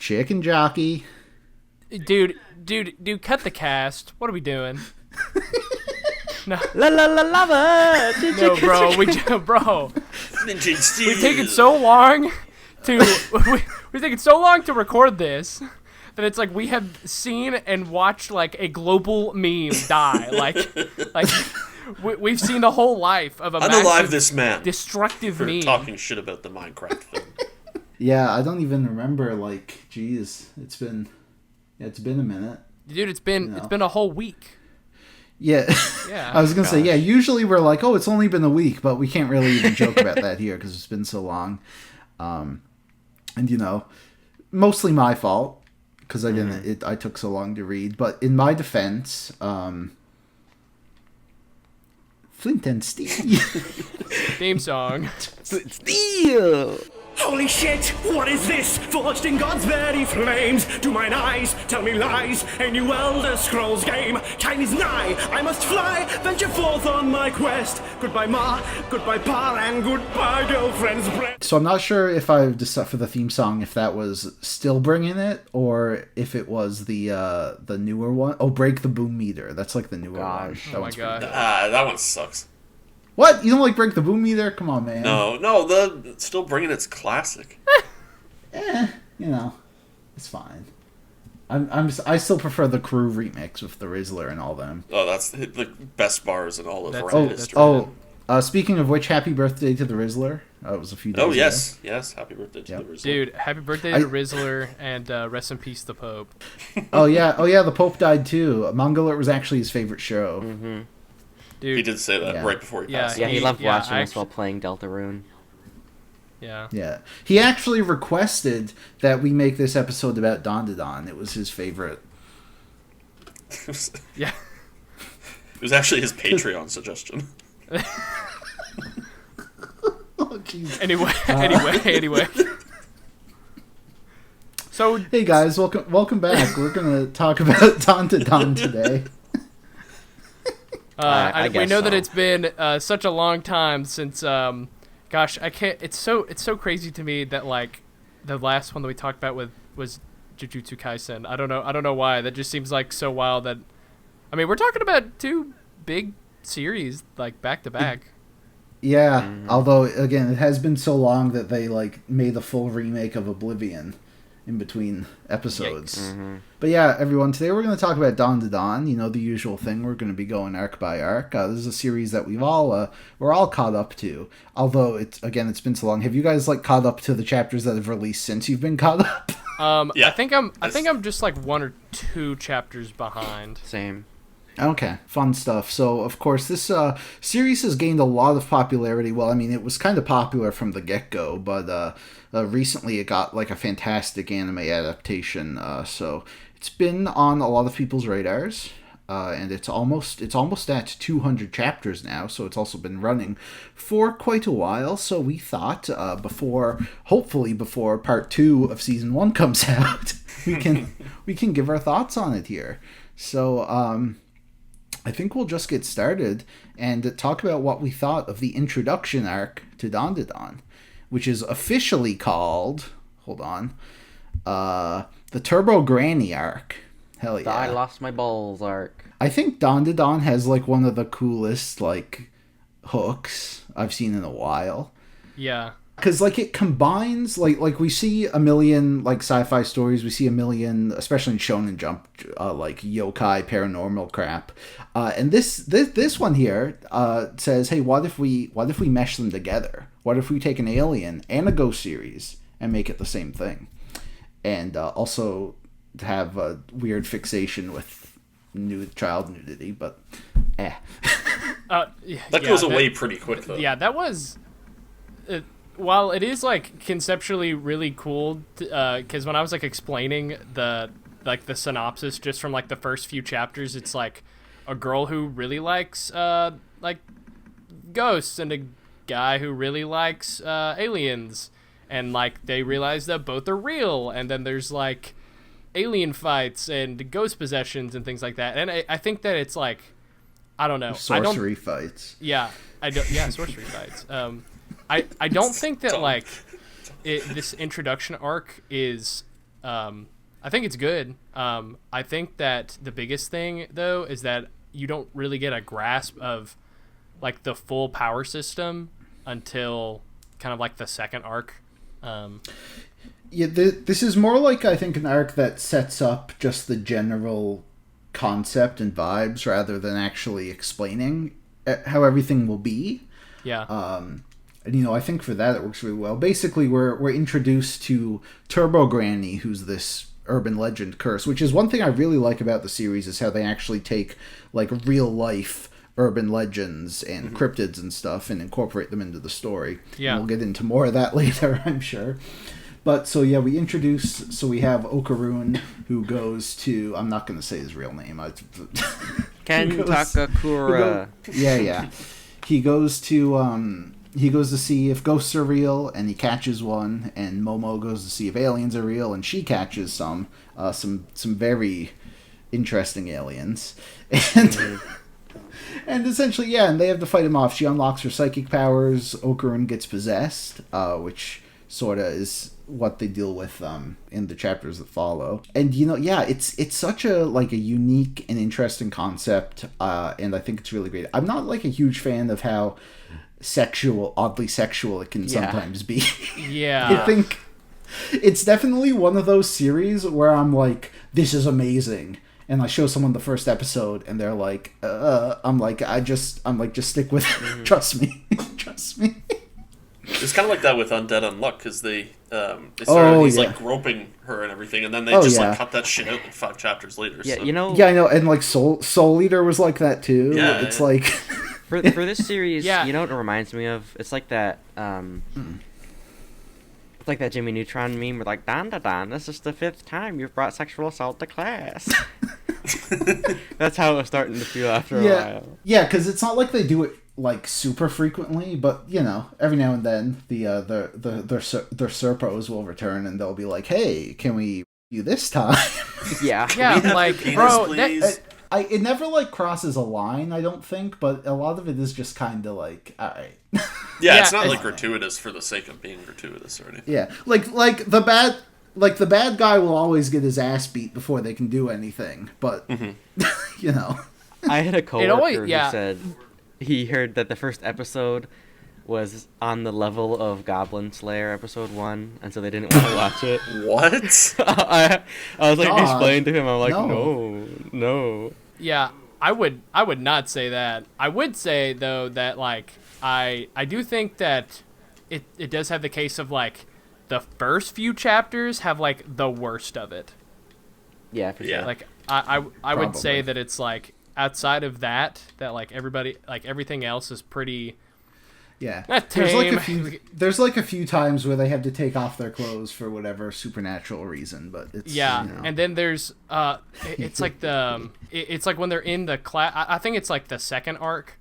Chicken jockey. Dude, cut the cast. What are we doing? No, La la la lava. no, bro. Bro. Ninja Steel. We've taken so long to record this that it's like we have seen and watched like a global meme die. Like we've seen the whole life of a Unalive this man destructive for meme. talking shit about the Minecraft thing. Yeah, I don't even remember. Like, geez, it's been a minute. Dude, it's been a whole week. Yeah, Yeah. I was gonna say, yeah. Usually we're like, oh, it's only been a week, but we can't really even joke about that here because it's been so long. And mostly my fault because I didn't. I took so long to read. But in my defense, Flint and Steel. Theme song. Steel. Holy shit, what is this? Forged in God's very flames. To mine eyes, tell me lies. A new Elder Scrolls game. Time is nigh, I must fly. Venture forth on my quest. Goodbye Ma, goodbye Pa, and goodbye girlfriend's breath. So I'm not sure if I've decided for the theme song if that was still bringing it or if it was the newer one. Oh, Break the Boom Meter. That's like the newer one. Oh my god. That one sucks. What? You don't like Break the Boom Meter? Come on, man. No, it's still bringing its classic. It's fine. I still prefer the Crew remix with the Rizzler and all them. Oh, that's the best bars in all of That's- Reddit history. Speaking of which, happy birthday to the Rizzler. It was a few days Oh, ago. yes. Happy birthday to the Rizzler. Dude, happy birthday to Rizzler and rest in peace the Pope. Oh yeah, the Pope died too. Manga was actually his favorite show. Mm-hmm. Dude, He did say that Yeah. right before he Yeah, passed. Yeah, he loved Yeah, watching us while playing Deltarune. Yeah. Yeah, he actually requested that we make this episode about Don. It was his favorite. Yeah. It was actually his Patreon suggestion. Oh jeez. Anyway. So Hey guys, welcome back. We're gonna talk about Don today. I we guess know that so. it's been such a long time since gosh, I can't. It's so crazy to me that like the last one that we talked about was Jujutsu Kaisen. I don't know why. That just seems like so wild. That I mean, we're talking about two big series like back to back. Yeah, although again, it has been so long that they like made a full remake of Oblivion in between episodes. But yeah, everyone, today we're going to talk about Don, the usual thing. We're going to be going arc by arc. This is a series that we're all caught up to. Although it's been so long. Have you guys like caught up to the chapters that have released since you've been caught up? Yeah. I think I'm just like one or two chapters behind. Same. Okay, fun stuff. So, of course, this series has gained a lot of popularity. Well, I mean, it was kind of popular from the get-go, but recently it got like a fantastic anime adaptation. So it's been on a lot of people's radars, and it's almost at 200 chapters now. So it's also been running for quite a while. So we thought hopefully before part 2 of season 1 comes out, we can give our thoughts on it here. So I think we'll just get started and talk about what we thought of the introduction arc to Don, which is officially called, the Turbo Granny arc. Hell yeah. I lost my balls arc. I think Don has like one of the coolest like hooks I've seen in a while. Yeah. Because like it combines like we see a million like sci-fi stories, we see a million, especially in Shonen Jump, like yokai paranormal crap, and this one here says, hey, what if we mesh them together? What if we take an alien and a ghost series and make it the same thing, and also have a weird fixation with child nudity, but That goes away pretty quick, though. Yeah, that was. While it is like conceptually really cool, because when I was like explaining the synopsis just from like the first few chapters, it's like a girl who really likes like ghosts and a guy who really likes aliens, and like they realize that both are real, and then there's like alien fights and ghost possessions and things like that. And I think that it's like, I don't know, sorcery fights. Yeah, sorcery fights. I don't think that like this introduction arc is I think it's good. I think that the biggest thing though is that you don't really get a grasp of like the full power system until kind of like the second arc. Yeah, this is more like, I think, an arc that sets up just the general concept and vibes rather than actually explaining how everything will be. Yeah. And, I think for that it works really well. Basically, we're introduced to Turbo Granny, who's this urban legend curse, which is one thing I really like about the series, is how they actually take, like, real-life urban legends and cryptids and stuff and incorporate them into the story. Yeah. And we'll get into more of that later, I'm sure. But, so yeah, we have Okaroon, who goes to... I'm not going to say his real name. Kentakakura. Yeah. He goes to see if ghosts are real, and he catches one, and Momo goes to see if aliens are real, and she catches some very interesting aliens. And... And essentially, yeah, and they have to fight him off. She unlocks her psychic powers. Okaroon gets possessed, which sort of is what they deal with in the chapters that follow. And it's such a unique and interesting concept, and I think it's really great. I'm not like a huge fan of how oddly sexual it can sometimes be. Yeah. I think it's definitely one of those series where I'm like, this is amazing. And I show someone the first episode, and they're like, I'm like, just stick with it. Trust me. It's kind of like that with Undead Unluck, because he's like groping her and everything, and then they like cut that shit out like 5 chapters later. Yeah, so. Yeah, I know, and like Soul Eater was like that too. Yeah, it's like for this series, Yeah. you know what it reminds me of? It's like that. It's like that Jimmy Neutron meme where like, Don, this is the 5th time you've brought sexual assault to class. That's how it was starting to feel after a while. Yeah, because it's not like they do it like super frequently, but every now and then their Serpos will return, and they'll be like, "Hey, can we do this time?" Yeah, like, bro, it never like crosses a line, I don't think, but a lot of it is just kind of like, all right. Yeah, it's not like gratuitous for the sake of being gratuitous or anything. Yeah, like the bad guy will always get his ass beat before they can do anything, but I had a coworker who said he heard that the first episode was on the level of Goblin Slayer episode 1, and so they didn't want to watch it. What? I was like explaining to him, I'm like, no. Yeah, I would not say that. I would say though that like I do think that it does have the case of like the first few chapters have like the worst of it. Yeah, for sure. Like I would say that it's like outside of that like everybody like everything else is pretty. Yeah, tame. There's like a few times where they have to take off their clothes for whatever supernatural reason, but it's and then there's it's like it's like when they're in the class. I think it's like the second arc.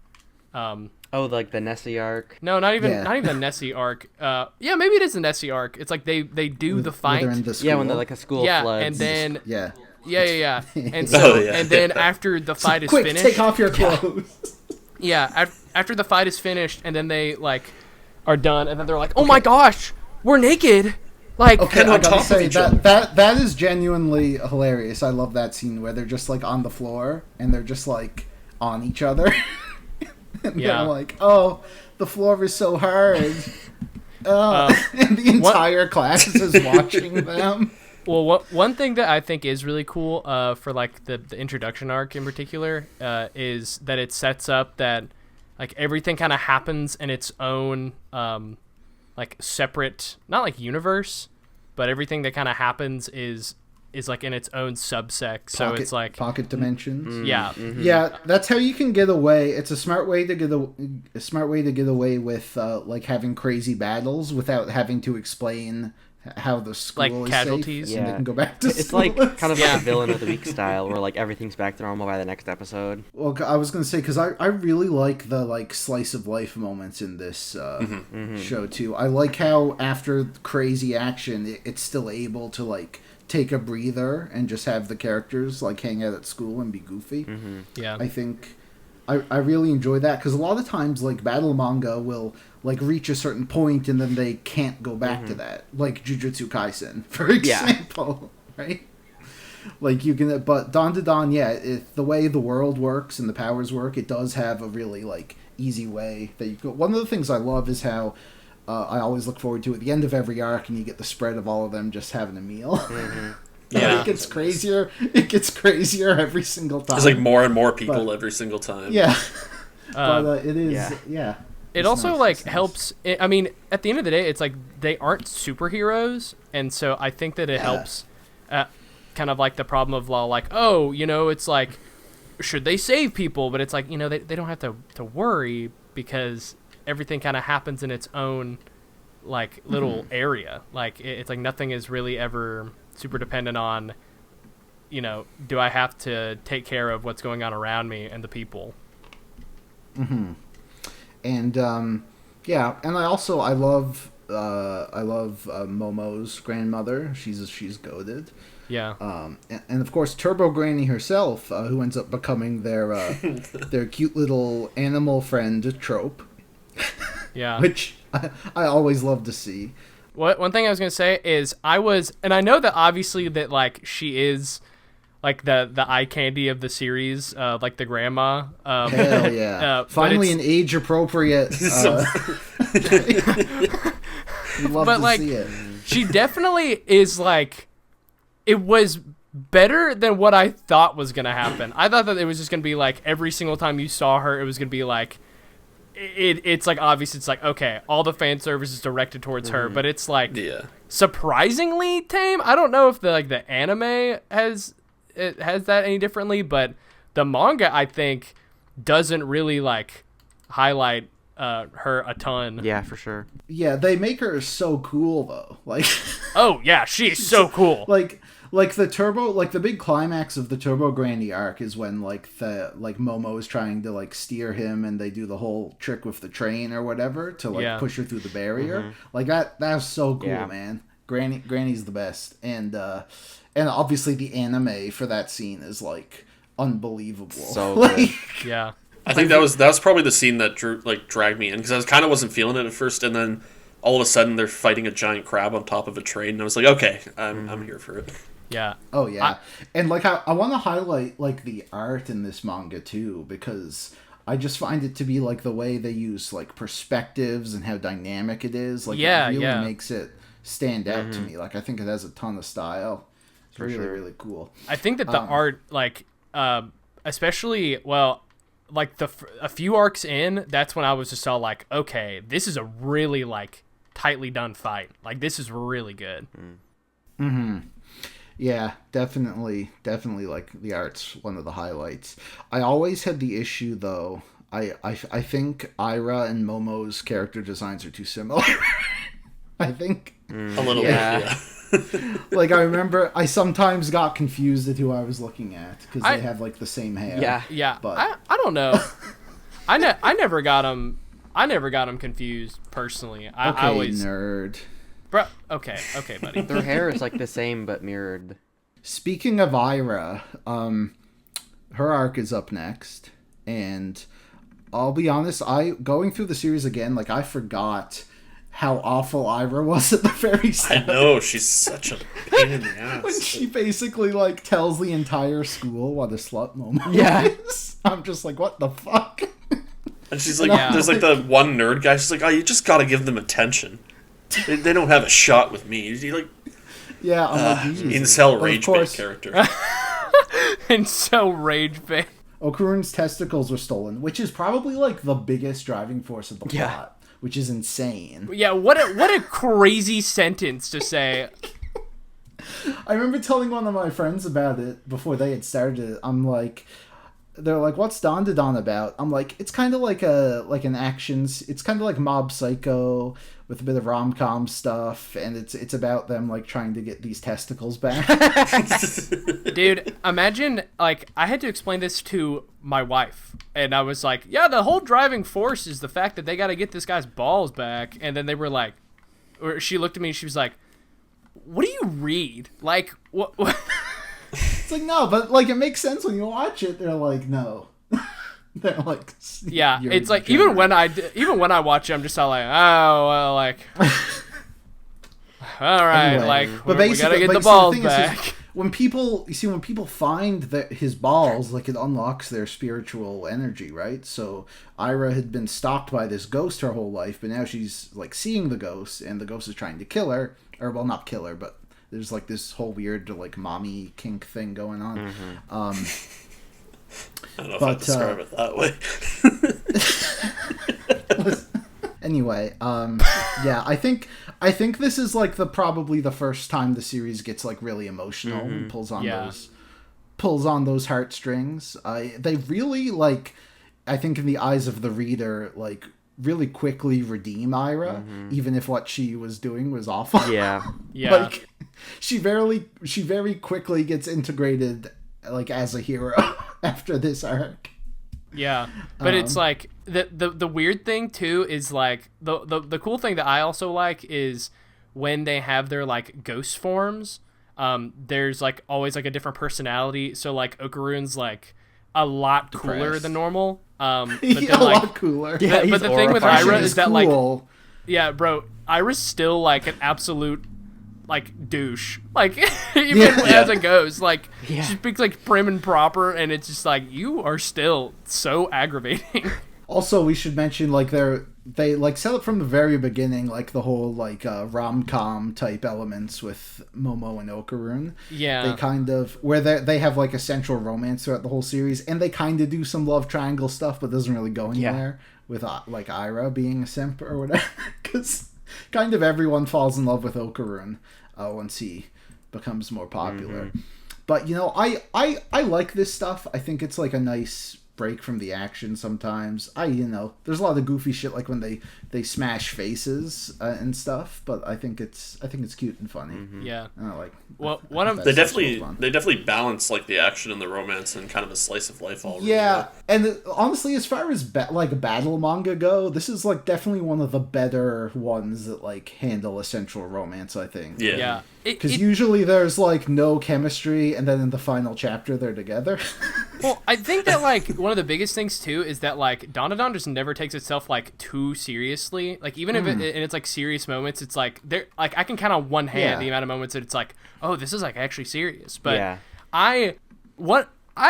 Like the Nessie arc. No, not even the Nessie arc. Yeah, maybe it is the Nessie arc. It's like they do the fight. When they're like a school floods. And then yeah. And so and then after the fight is finished, take off your clothes. Yeah, after the fight is finished, and then they like are done, and then they're like, "Oh my gosh, we're naked!" Like, okay, I gotta say that is genuinely hilarious. I love that scene where they're just like on the floor and they're just like on each other, and they're like, "Oh, the floor is so hard," and the entire class is watching them. Well, one thing that I think is really cool for like the introduction arc in particular is that it sets up that like everything kind of happens in its own like separate, not like universe, but everything that kind of happens is like in its own subsect. So it's like pocket dimensions. Yeah, yeah. That's how you can get away. It's a smart way to get away with like having crazy battles without having to explain how the school like is casualties, safe and they can go back to school. It's like kind of like a villain of the week style, where like everything's back to normal by the next episode. Well, I was gonna say because I really like the like slice of life moments in this show too. I like how after crazy action, it's still able to like take a breather and just have the characters like hang out at school and be goofy. Yeah, I think I really enjoy that, because a lot of times, like, battle manga will, like, reach a certain point and then they can't go back to that. Like Jujutsu Kaisen, for example, right? Like, you can, but Dawn to Dawn, the way the world works and the powers work, it does have a really, like, easy way that you go. One of the things I love is how I always look forward to at the end of every arc, and you get the spread of all of them just having a meal. Yeah, it gets crazier. It gets crazier every single time. There's like more and more people every single time. Yeah, but it is. Yeah. It also helps. I mean, at the end of the day, it's like they aren't superheroes, and so I think that it helps. Kind of like the problem of law, like, oh, it's like, should they save people? But it's like, they don't have to worry, because everything kind of happens in its own like little area. Like it's like nothing is really ever super dependent on, do I have to take care of what's going on around me and the people. And and I love Momo's grandmother. She's goated. Yeah. And of course Turbo Granny herself, who ends up becoming their their cute little animal friend trope. Yeah. Which I always love to see. One thing I was gonna say is and I know that obviously that like she is like the eye candy of the series, like the grandma. Hell yeah! Finally, an age appropriate. We love to see it. She definitely is like. It was better than what I thought was gonna happen. I thought that it was just gonna be like every single time you saw her, it was gonna be like. It's like obvious. It's like, okay, all the fan service is directed towards her, but it's like surprisingly tame. I don't know if the anime has that any differently, but the manga I think doesn't really like highlight her a ton. Yeah, for sure. Yeah, they make her so cool though. Like, oh yeah, she's so cool. Like the big climax of the Turbo Granny arc is when Momo is trying to like steer him, and they do the whole trick with the train or whatever to push her through the barrier. Like that was so cool, man. Granny's the best, and obviously the anime for that scene is like unbelievable. So like, yeah. I think that was probably the scene that dragged me in, because I kind of wasn't feeling it at first, and then all of a sudden they're fighting a giant crab on top of a train, and I was like, okay, I'm here for it. Yeah. Oh yeah. And like I want to highlight like the art in this manga too, because I just find it to be like the way they use like perspectives and how dynamic it is. Like it really makes it stand out to me. Like I think it has a ton of style. It's really cool. I think that the art like especially like a few arcs in, that's when I was just all like, okay, this is a really like tightly done fight. Like this is really good. Yeah, definitely like the art's one of the highlights. I always had the issue though. I think Ira and Momo's character designs are too similar. I think a little bit. Yeah. Like I remember I sometimes got confused at who I was looking at because they have like the same hair. Yeah. But I don't know. I never got them. I never got them confused personally. I always nerd. Bro, okay, buddy. Their hair is like the same but mirrored. Speaking of Ira, her arc is up next, and I'll be honest, going through the series again, like I forgot how awful Ira was at the very start. I know, she's such a pain in the ass. When she basically like tells the entire school what a slut Momo is. I'm just like, what the fuck? And she's like, there's like the one nerd guy. She's like, oh, you just gotta give them attention. They don't have a shot with me. He like, incel rage bait character. Incel rage bait. Okurun's testicles were stolen, which is probably like the biggest driving force of the plot, which is insane. Yeah, what a crazy sentence to say. I remember telling one of my friends about it before they had started it. I'm like, they're like, what's Dawn to Dawn about? I'm like, it's kind of like an actions. It's kind of like Mob Psycho with a bit of rom-com stuff, and it's about them like trying to get these testicles back. Dude, imagine like I had to explain this to my wife, and I was like, yeah, the whole driving force is the fact that they got to get this guy's balls back, and then they were like, or she looked at me and she was like, what do you read? Like what? It's like, no, but like it makes sense when you watch it. They're like, no. They're like, yeah, it's like even when I watch it, I'm just all like, oh well, like, all right, anyway, like, but we gotta get the balls back. When people find his balls, like, it unlocks their spiritual energy, right? So Ira had been stalked by this ghost her whole life, but now she's like seeing the ghost, and the ghost is trying to kill her, or well, not kill her, but there's like this whole weird like mommy kink thing going on. I don't know if I'd describe it that way. Anyway, yeah, I think this is like probably the first time the series gets like really emotional and pulls on those heartstrings. They really, like, I think in the eyes of the reader, like, really quickly redeem Ira, even if what she was doing was awful. Yeah. Like, she very quickly gets integrated, like, as a hero after this arc. Yeah, but it's like the weird thing too is like the cool thing that I also like is when they have their like ghost forms. There's like always like a different personality. So like Okarun's like a lot cooler than normal. But then, a lot cooler. Yeah, but the thing with Ira is that like, yeah, bro, Ira's still like an absolute like douche, like even as a ghost, like she speaks like prim and proper, and it's just like you are still so aggravating. Also, we should mention like they like set up from the very beginning like the whole like rom-com type elements with Momo and Okarun. Yeah, they kind of where they have like a central romance throughout the whole series, and they kind of do some love triangle stuff, but doesn't really go anywhere with like Ira being a simp or whatever, because kind of everyone falls in love with Okarun once he becomes more popular. But you know, I like this stuff. I think it's like a nice break from the action sometimes. There's a lot of goofy shit like when they smash faces and stuff, but I think it's cute and funny. Yeah. And they definitely balance like the action and the romance and kind of a slice of life already. Yeah, and honestly, as far as like battle manga go, this is like definitely one of the better ones that like handle a central romance, I think. Yeah. Because usually there's like no chemistry, and then in the final chapter they're together. Well, I think that like one of the biggest things too is that like Dandadan just never takes itself like too seriously. Like even if in its like serious moments, it's like there like I can count on one hand the amount of moments that it's like, oh, this is like actually serious. But I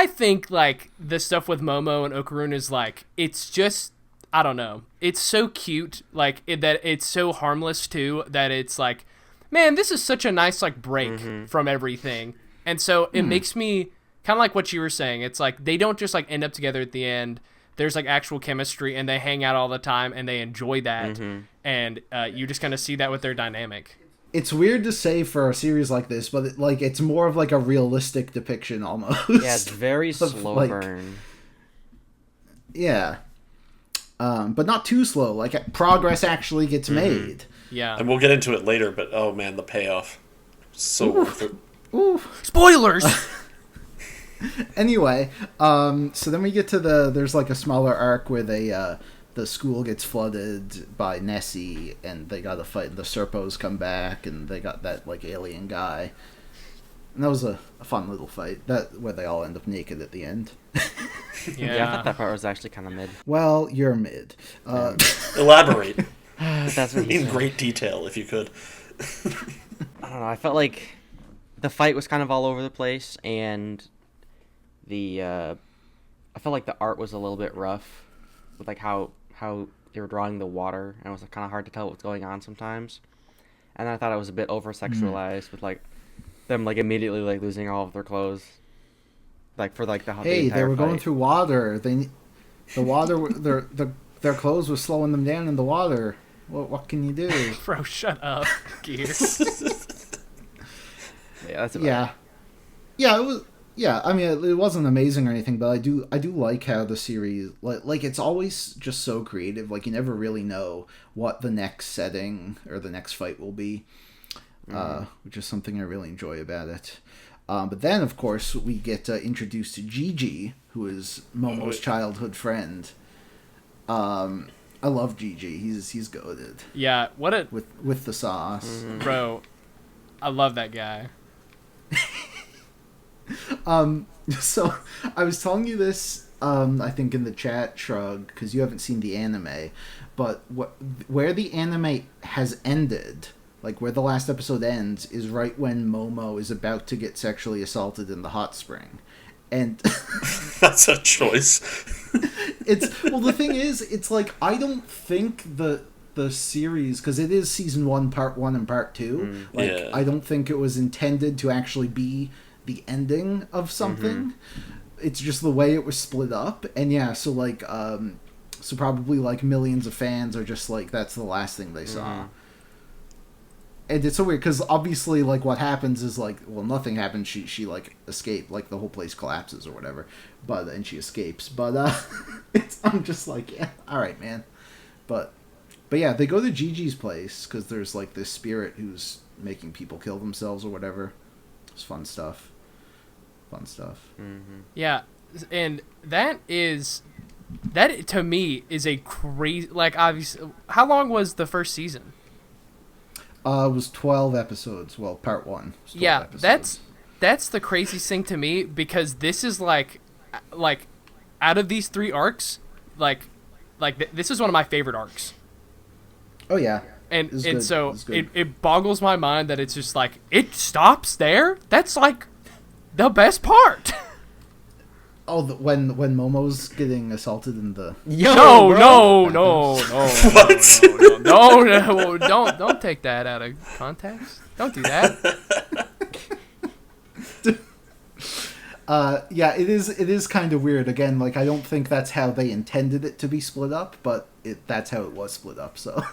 think like the stuff with Momo and Okarun is like it's just I don't know. It's so cute, like that it's so harmless too that it's like, man, this is such a nice like break from everything. And so it makes me kind of like what you were saying. It's like they don't just like end up together at the end. There's like actual chemistry, and they hang out all the time, and they enjoy that. And you just kind of see that with their dynamic. It's weird to say for a series like this, but it's more of like a realistic depiction almost. Yeah, it's very slow burn. Yeah. But not too slow. Like progress actually gets made. Yeah. And we'll get into it later, but oh man, the payoff. So worth it. Ooh. Spoilers! Anyway, so then we get to there's like a smaller arc where the school gets flooded by Nessie, and they gotta fight, the Serpos come back, and they got that like alien guy. And that was a fun little fight, where they all end up naked at the end. Yeah, I thought that part was actually kind of mid. Well, you're mid. Elaborate. That's what he in said. great detail, if you could. I don't know. I felt like the fight was kind of all over the place, and I felt like the art was a little bit rough, with like how they were drawing the water, and it was kind of hard to tell what was going on sometimes. And I thought it was a bit over sexualized with like them like immediately like losing all of their clothes, like for like the hey, entire they were fight. going through water. The water their clothes was slowing them down in the water. What can you do? Bro, shut up, Gear. Yeah, that's about it. Yeah, it was. Yeah, I mean, it wasn't amazing or anything, but I do like how the series, like it's always just so creative. Like you never really know what the next setting or the next fight will be, which is something I really enjoy about it. But then, of course, we get introduced to Gigi, who is Momo's childhood friend. I love Gigi. He's goated. Yeah, what a with the sauce, bro. I love that guy. So I was telling you this I think in the chat, Shrug, because you haven't seen the anime, but where the anime has ended, like where the last episode ends, is right when Momo is about to get sexually assaulted in the hot spring. And that's a choice. The thing is, it's like, I don't think the series, because it is season 1, part 1 and part 2, I don't think it was intended to actually be the ending of something. It's just the way it was split up. And so like so probably like millions of fans are just like, that's the last thing they saw. And it's so weird because obviously, like, what happens is, like, well, nothing happens. She like escaped, like the whole place collapses or whatever, and she escapes. But I'm just like, yeah, all right, man. But yeah, they go to Gigi's place because there's like this spirit who's making people kill themselves or whatever. It's fun stuff. Yeah, and that to me is a crazy, like, obviously. How long was the first season? It was 12 episodes. Well, part 1. Yeah, episodes. that's the craziest thing to me, because this is like out of these 3 arcs, this is one of my favorite arcs. Oh yeah, and so it boggles my mind that it's just like it stops there. That's like the best part. Oh, when Momo's getting assaulted in the... No. What? No, don't take that out of context. Don't do that. Yeah, it is kind of weird. Again, like, I don't think that's how they intended it to be split up, but that's how it was split up. So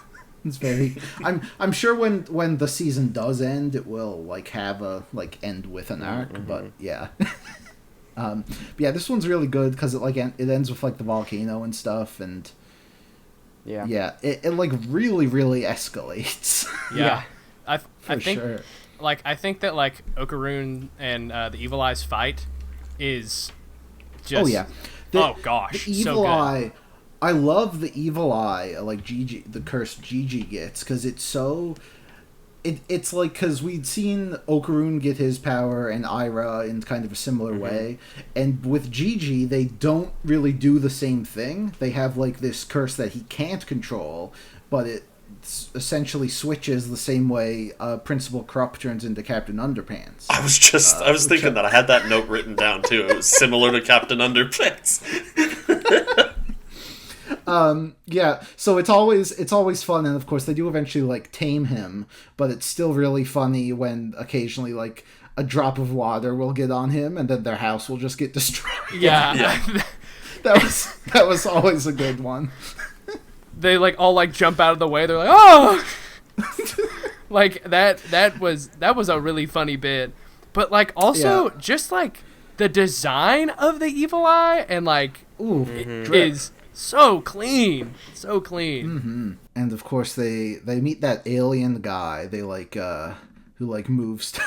it's very... I'm sure when the season does end, it will like have a end with an arc. But yeah. But yeah, this one's really good because it ends with like the volcano and stuff, and it like really escalates. Yeah, I think sure. Like, I think that like Okarun and the Evil Eye's fight is just oh gosh, the Evil Eye. I love the Evil Eye, like Gigi, the cursed Gigi gets, because it's so. It's like, because we'd seen Okarun get his power and Ira in kind of a similar way, and with Gigi they don't really do the same thing. They have like this curse that he can't control, but it essentially switches the same way Principal Krupp turns into Captain Underpants. I was thinking that I had that note written down too. It was similar to Captain Underpants. Yeah, so it's always fun, and of course they do eventually like tame him, but it's still really funny when occasionally like a drop of water will get on him and then their house will just get destroyed. Yeah. that was always a good one. They like all like jump out of the way. They're like, oh, like that was a really funny bit, but like also just like the design of the Evil Eye and like is so clean. Mm-hmm. And of course they meet that alien guy. They like who like moves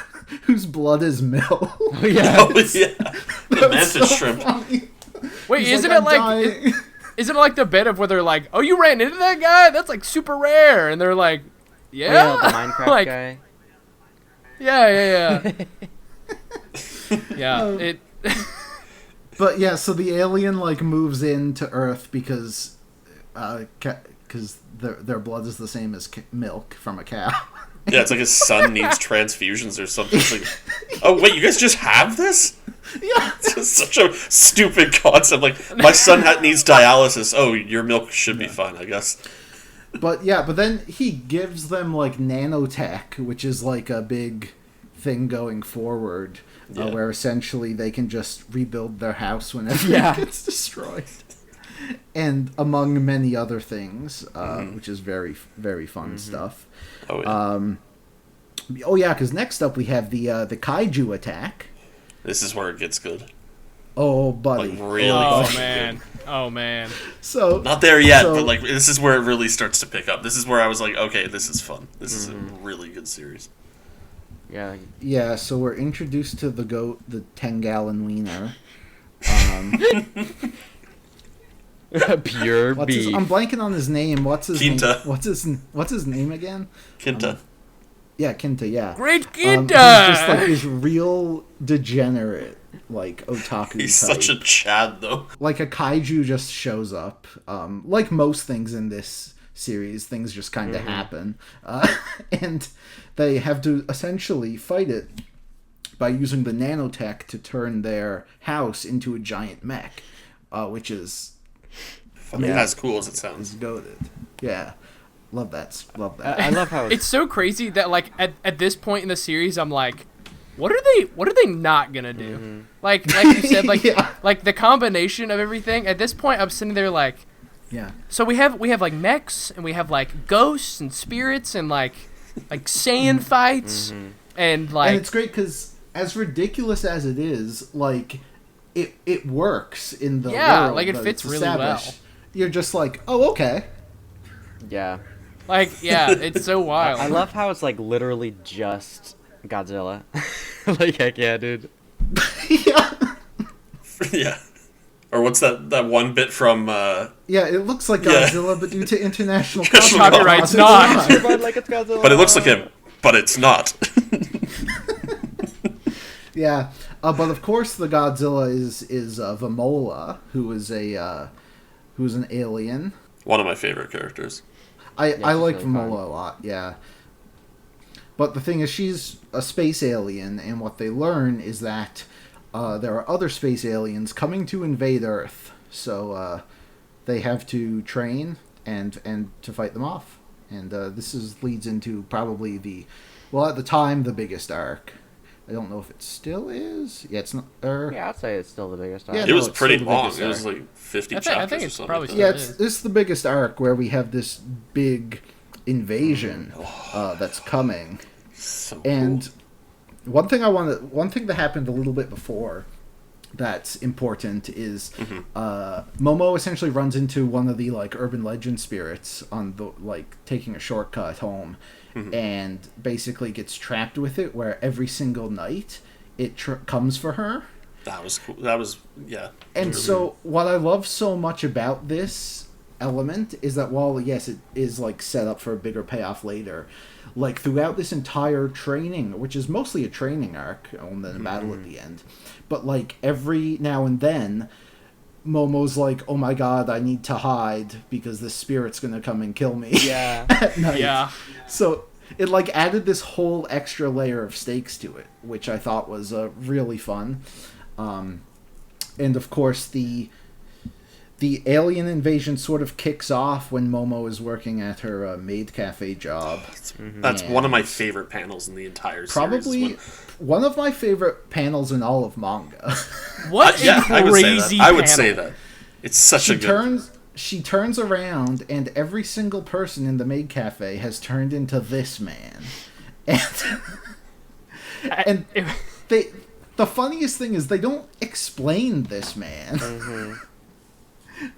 whose blood is milk. Oh yeah, the mantis shrimp. Funny. Wait, isn't it like the bit of where they're like, oh, you ran into that guy? That's like super rare, and they're like, yeah, the Minecraft like, guy. Yeah. Yeah, it. But yeah, so the alien like moves into Earth because their blood is the same as milk from a cow. Yeah, it's like his son needs transfusions or something. It's like, oh wait, you guys just have this? Yeah, it's such a stupid concept. Like, my son needs dialysis. Oh, your milk should be fine, I guess. But then he gives them like nanotech, which is like a big thing going forward, where essentially they can just rebuild their house whenever it gets destroyed, and among many other things, which is very very fun stuff. Oh yeah. Because next up we have the kaiju attack. This is where it gets good. Oh, buddy! Like, really? Oh man! So not there yet, but like this is where it really starts to pick up. This is where I was like, okay, this is fun. This is a really good series. Yeah. Yeah. So we're introduced to the goat, the 10-gallon wiener. Pure beef. I'm blanking on his name. What's his Kinta. name? What's his name again? Kinta. Yeah, Kinta. Yeah. Great Kinta. He's just like this real degenerate like otaku He's type. such a Chad, though. Like a kaiju just shows up. Like most things in this series, things just kind of happen. And they have to essentially fight it by using the nanotech to turn their house into a giant mech, which is as cool as it sounds. is goated. Yeah. Love that. I love how It's so crazy that like at this point in the series, I'm like, what are they not gonna do? Like you said, like like the combination of everything. At this point, I'm sitting there like, yeah. So we have like mechs and we have like ghosts and spirits and like Saiyan fights and like. And it's great because as ridiculous as it is, like it works in the world. Like it fits really well. You're just like, oh, okay. Yeah. Like, yeah, it's so wild. I love how it's like literally just Godzilla. Like, heck yeah, dude. Yeah. Yeah. Or what's that one bit from... Yeah, it looks like Godzilla, but due to international copyright's not. Like it's Godzilla. But it looks like him, but it's not. Yeah. But of course the Godzilla is Vamola, who is who's an alien. One of my favorite characters. I like really Vamola fun. a lot, yeah. But the thing is, she's a space alien, and what they learn is that there are other space aliens coming to invade Earth. So they have to train and to fight them off. And this leads into probably at the time, the biggest arc. I don't know if it still is. Yeah, it's not. Yeah, I'd say it's still the biggest arc. Yeah, It was it's pretty still the long. biggest It was arc. like 50 I chapters think or it's something probably like Yeah, that. it's the biggest arc where we have this big invasion that's coming. So And cool. one thing that happened a little bit before that's important is Momo essentially runs into one of the like urban legend spirits on the like taking a shortcut home, and basically gets trapped with it. Where every single night it comes for her. That was cool. That was, yeah. And so what I love so much about this element is that while yes it is like set up for a bigger payoff later, like throughout this entire training, which is mostly a training arc and then a battle at the end, but like every now and then Momo's like, oh my god, I need to hide because this spirit's gonna come and kill me. Yeah. At night. Yeah. So it like added this whole extra layer of stakes to it, which I thought was really fun. And of course the alien invasion sort of kicks off when Momo is working at her maid cafe job. That's one of my favorite panels in the entire series. Probably one of my favorite panels in all of manga. What a crazy I would panel. say that. It's such a good... She turns around and every single person in the maid cafe has turned into this man. And the funniest thing is they don't explain this man.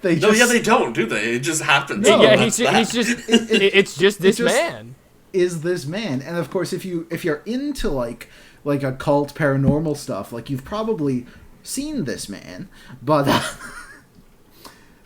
They don't, do they? It just happens. Yeah, Oh, he's just it's just this man. Is this man. And of course if you're into like occult paranormal stuff, like you've probably seen this man. But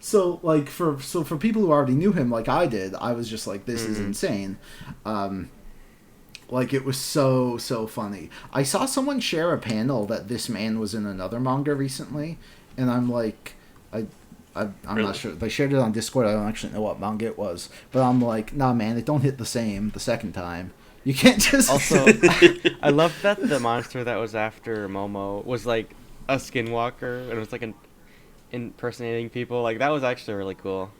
so for people who already knew him like I did, I was just like, this is insane. Like it was so funny. I saw someone share a panel that this man was in another manga recently, and I'm like, I'm Really? not sure. They shared it on Discord. I don't actually know what manga it was, but I'm like, nah, man, it don't hit the same the second time. You can't just. Also, I love that the monster that was after Momo was like a skinwalker and it was like impersonating people. Like that was actually really cool.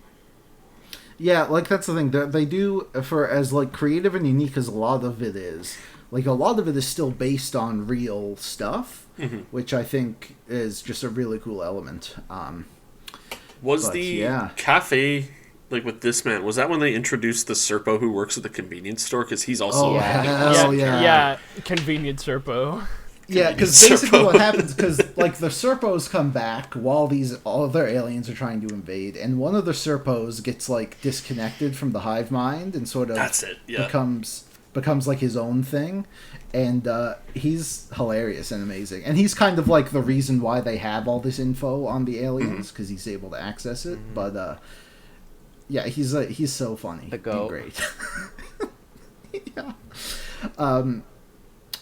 Yeah, like that's the thing. They do, for as like creative and unique as a lot of it is, like a lot of it is still based on real stuff, which I think is just a really cool element. Was the cafe, like with this man, was that when they introduced the Serpo who works at the convenience store? Because he's also... Oh, hell yeah. Yeah, convenient Serpo. Yeah, because basically what happens, because like the Serpos come back while these other aliens are trying to invade, and one of the Serpos gets like disconnected from the hive mind and sort of That's it, yeah. becomes like his own thing, and he's hilarious and amazing, and he's kind of like the reason why they have all this info on the aliens because he's able to access it. But yeah, he's so funny. The goat. Great. Yeah.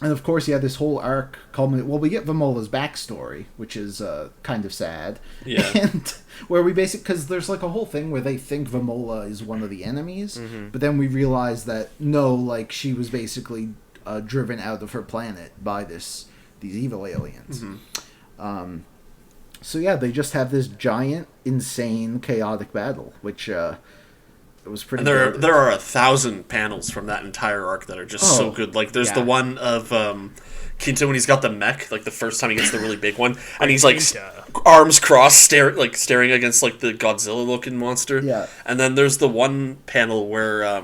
And of course, yeah, this whole arc culminates. Well, we get Vamola's backstory, which is kind of sad. Yeah. And where we because there's like a whole thing where they think Vamola is one of the enemies, but then we realize that no, like she was basically driven out of her planet by these evil aliens. So yeah, they just have this giant, insane, chaotic battle, which it was pretty. And there are 1,000 panels from that entire arc that are just so good. Like there's the one of Kinta when he's got the mech, like the first time he gets the really big one, and he's like arms crossed, staring against like the Godzilla-looking monster. Yeah. And then there's the one panel where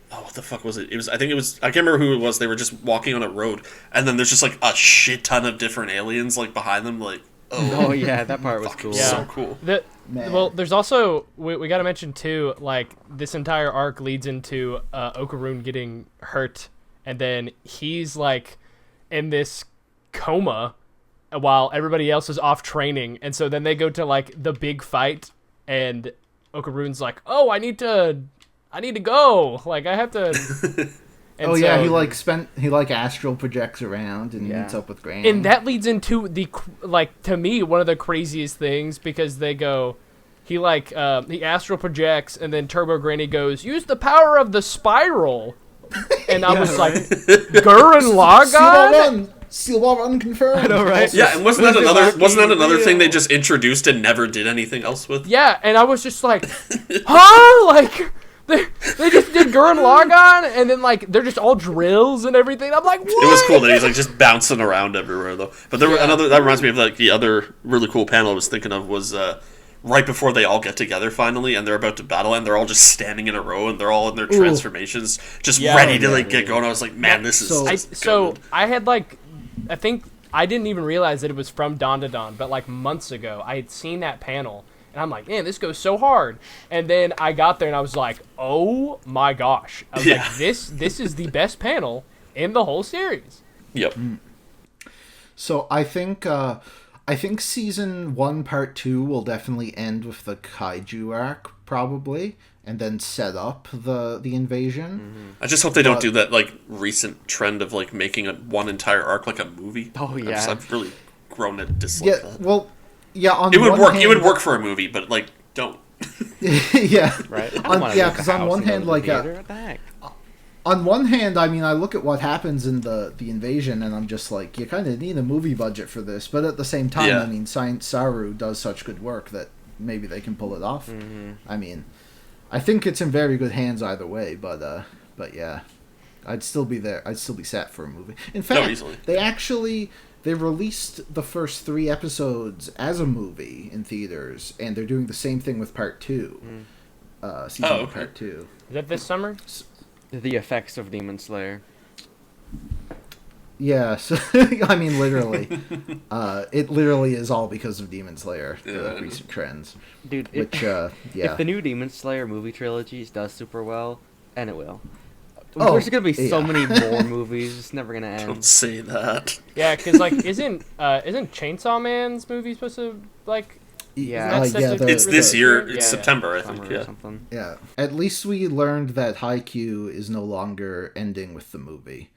what the fuck was it? I think it was. I can't remember who it was. They were just walking on a road, and then there's just like a shit ton of different aliens like behind them. Like, oh yeah, that part was cool. Yeah. So cool. Well, there's also we got to mention too. Like this entire arc leads into Okarun getting hurt, and then he's like in this coma while everybody else is off training, and so then they go to like the big fight, and Okarun's like, "Oh, I need to go. Like, I have to." And he astral projects around and meets up with Granny. And that leads into to me, one of the craziest things, because they go, he astral projects, and then Turbo Granny goes, "Use the power of the spiral." And I was like, Gurren Lagann? Steel Ball Run confirmed. I know, right? Yeah, and wasn't that another thing they just introduced and never did anything else with? Yeah, and I was just like, huh? Like, they just did Gurren Lagann, and then like they're just all drills and everything. I'm like, what? It was cool that he's like just bouncing around everywhere though. But there were that reminds me of like the other really cool panel I was thinking of was right before they all get together finally and they're about to battle and they're all just standing in a row and they're all in their transformations just ready to get going. I was like, man, this is so I had like, I think I didn't even realize that it was from Dawn to Dawn, but like months ago I had seen that panel. And I'm like, man, this goes so hard. And then I got there and I was like, oh my gosh. I was like, this is the best panel in the whole series. Yep. So I think season 1 part 2 will definitely end with the kaiju arc probably, and then set up the invasion. I just hope they don't do that like recent trend of like making one entire arc like a movie. Oh yeah. I've really grown to dislike that. Well, yeah, it would work for a movie, but like, don't. Yeah, right. Because on one hand, like, what the heck? On one hand, I mean, I look at what happens in the invasion, and I'm just like, you kind of need a movie budget for this. But at the same time, I mean, Saru does such good work that maybe they can pull it off. I mean, I think it's in very good hands either way. But yeah, I'd still be there. I'd still be set for a movie. In fact, they released the first 3 episodes as a movie in theaters, and they're doing the same thing with part 2. Season part 2. Is that this summer? The effects of Demon Slayer. Yeah, so, I mean, literally. It literally is all because of Demon Slayer, the recent trends. Dude, if the new Demon Slayer movie trilogy does super well, and it will. There's gonna be so many more movies. It's never gonna end. Don't say that. Yeah, because like, isn't Chainsaw Man's movie supposed to like? Yeah, it's this year. It's September, I think. Or something. Yeah. At least we learned that Haikyuu is no longer ending with the movie.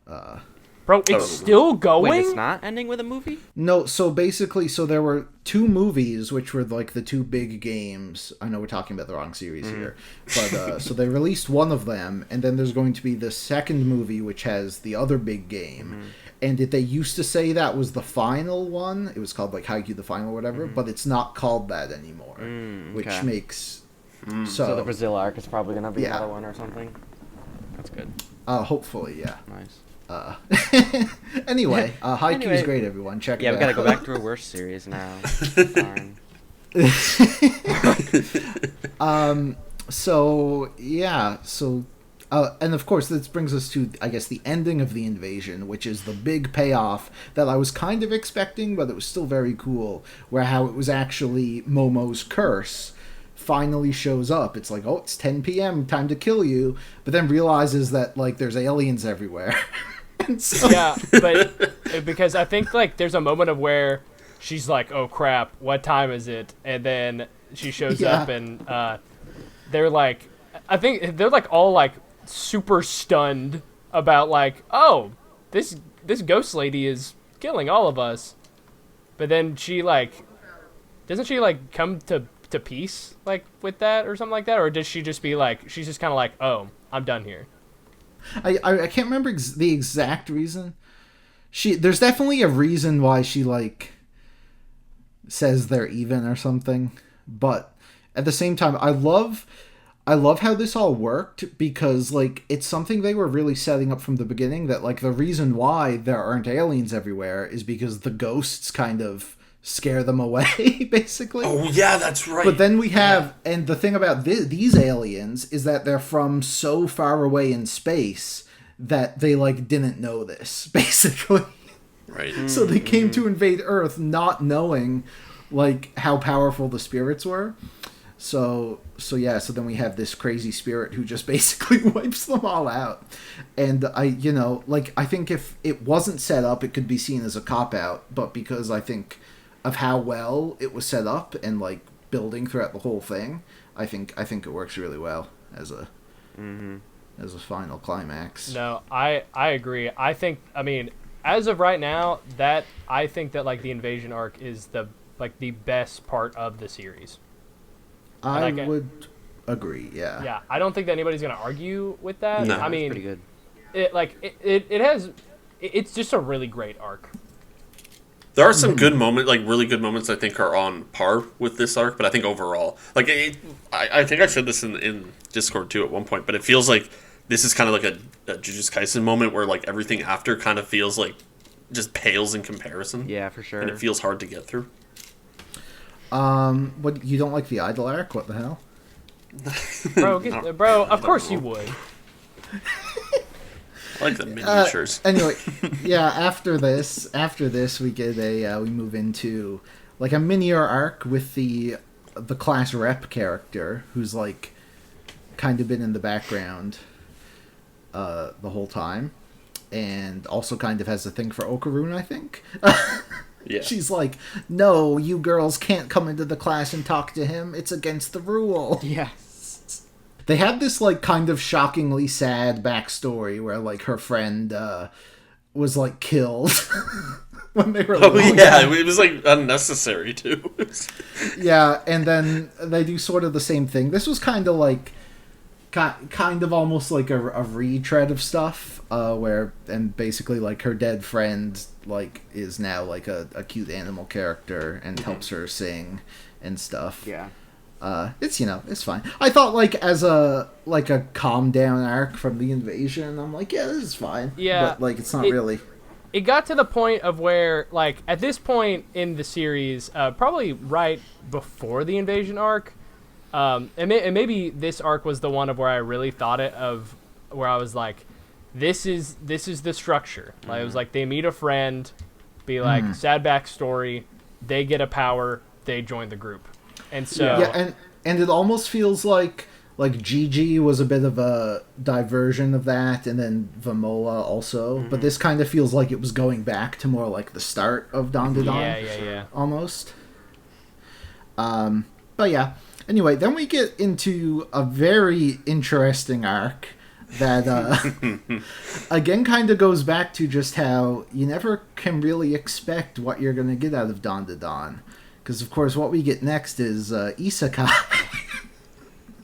Bro, it's still going? Wait, it's not ending with a movie? No, so basically, there were 2 movies, which were like the 2 big games. I know we're talking about the wrong series here. But, so they released one of them, and then there's going to be the second movie, which has the other big game. And they used to say that was the final one. It was called like Haikyuu the Final or whatever, but it's not called that anymore. Which makes... So the Brazil arc is probably going to be another one or something. That's good. Hopefully, yeah. Nice. Anyway, Haikyuu is great, everyone. Check it out. Yeah, we gotta go back to a worse series now. Darn. And of course, this brings us to, I guess, the ending of the invasion, which is the big payoff that I was kind of expecting, but it was still very cool, where how it was actually Momo's curse finally shows up. It's like, oh, it's 10 p.m., time to kill you, but then realizes that, like, there's aliens everywhere. Yeah, but because I think, like, there's a moment of where she's like, oh, crap, what time is it? And then she shows up, and they're like, I think they're, like, all, like, super stunned about, like, oh, this ghost lady is killing all of us. But then she like, doesn't she like come to peace like with that or something like that, or does she just be like, she's just kind of like, oh, I'm done here? I can't remember the exact reason. There's definitely a reason why she like says they're even or something, but at the same time, I love how this all worked, because like it's something they were really setting up from the beginning, that like the reason why there aren't aliens everywhere is because the ghosts kind of scare them away, basically. Oh yeah, that's right. But then we have, and the thing about these aliens is that they're from so far away in space that they like didn't know this, basically. Right. So they came to invade Earth not knowing like how powerful the spirits were. So then we have this crazy spirit who just basically wipes them all out. And I think if it wasn't set up, it could be seen as a cop-out, but because I think of how well it was set up and like building throughout the whole thing, I think it works really well as a final climax. No, I agree. I mean, as of right now, that I think that like the invasion arc is the best part of the series. I would agree, yeah. Yeah, I don't think that anybody's gonna argue with that. No, I mean, pretty good. It's just a really great arc. There are some good moments, like really good moments. I think are on par with this arc, but I think overall, like I think I said this in Discord too at one point, but it feels like this is kind of like a Jujutsu Kaisen moment where like everything after kind of feels like just pales in comparison. Yeah, for sure. And it feels hard to get through. What, you don't like the idol arc? What the hell? Bro, of course you would. I like the miniatures. Anyway, yeah. After this, we get we move into like a mini arc with the class rep character who's like kind of been in the background the whole time, and also kind of has a thing for Okarun, I think. Yeah. She's like, no, you girls can't come into the class and talk to him. It's against the rule. Yes. They had this, like, kind of shockingly sad backstory where, like, her friend was, like, killed when they were Oh, yeah, it was, like, unnecessary, too. Yeah, and then they do sort of the same thing. This was kind of, like, kind of almost like a retread of stuff, and basically, like, her dead friend, like, is now, like, a cute animal character and helps her sing and stuff. Yeah. It's, it's fine. I thought, like, as a calm down arc from the invasion, I'm like, yeah, this is fine. Yeah. But, like, it's not really. It got to the point of where, like, at this point in the series, probably right before the invasion arc, and maybe this arc was the one of where I really thought it of, where I was like, this is the structure. Like, it was like, they meet a friend, be like, sad backstory, they get a power, they join the group. And so yeah, and it almost feels like Gigi was a bit of a diversion of that, and then Vamola also. But this kind of feels like it was going back to more like the start of Dandadan. Yeah. Almost. But yeah. Anyway, then we get into a very interesting arc that again kind of goes back to just how you never can really expect what you're going to get out of Dandadan. Because, of course, what we get next is Isekai.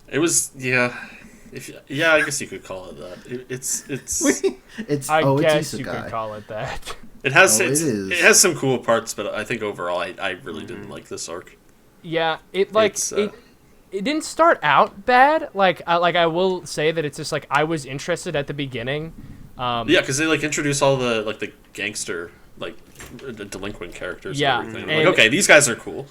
It was, yeah. I guess you could call it that. It's I guess Isekai. you could call it that. It has it is. It has some cool parts, but I think overall I really didn't like this arc. Yeah, it didn't start out bad. Like I will say that it's just like I was interested at the beginning. Yeah, because they like introduce all the gangster the delinquent characters. Yeah, and everything. Like, okay, these guys are cool.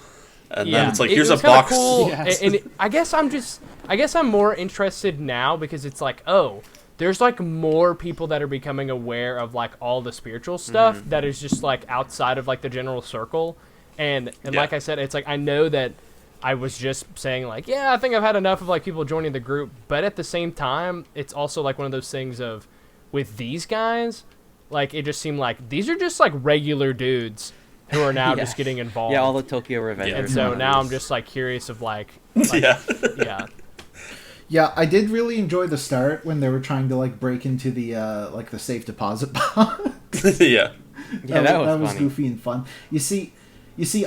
And then it's like, here's was a box. cool. Yes. And I guess I'm more interested now because it's like, oh, there's like more people that are becoming aware of like all the spiritual stuff that is just like outside of like the general circle. And like I said, it's like I know that I was just saying like, yeah, I think I've had enough of like people joining the group, but at the same time, it's also like one of those things of with these guys, like it just seemed like these are just like regular dudes who are now just getting involved. Yeah, all the Tokyo Revengers. And so now I'm just like curious of like yeah. yeah. Yeah, I did really enjoy the start when they were trying to like break into the like the safe deposit box. Yeah. Yeah, that was was funny. goofy and fun. You see,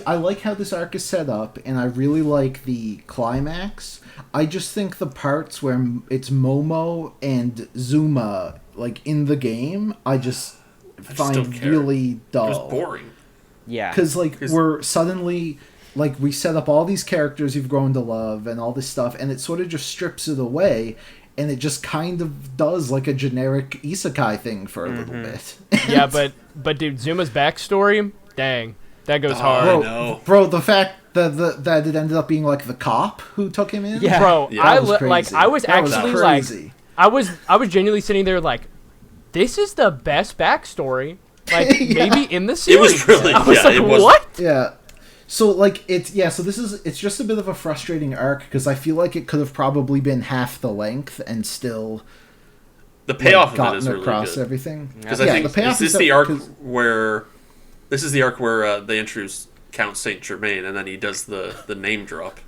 I like how this arc is set up, and I really like the climax. I just think the parts where it's Momo and Zuma like in the game, I just don't find care. really It dull. was boring. Yeah. Because like we're suddenly like we set up all these characters you've grown to love and all this stuff, and it sort of just strips it away, and it just kind of does like a generic isekai thing for a little bit. Yeah, but dude, Zuma's backstory, dang, that goes Oh, hard. I know. Bro, the fact that it ended up being like the cop who took him in. Yeah. Bro, Yeah. I That was like crazy. I was That was actually crazy. like I was genuinely sitting there like, this is the best backstory like Yeah. maybe in the It series. was really, I was yeah, like, it was. what? Yeah. So like so this is it's just a bit of a frustrating arc because I feel like it could have probably been half the length and still The payoff of it gotten is really across good. everything. Because Yeah, I think the payoff this is that- the arc 'cause- where they introduce Count Saint Germain, and then he does the name drop.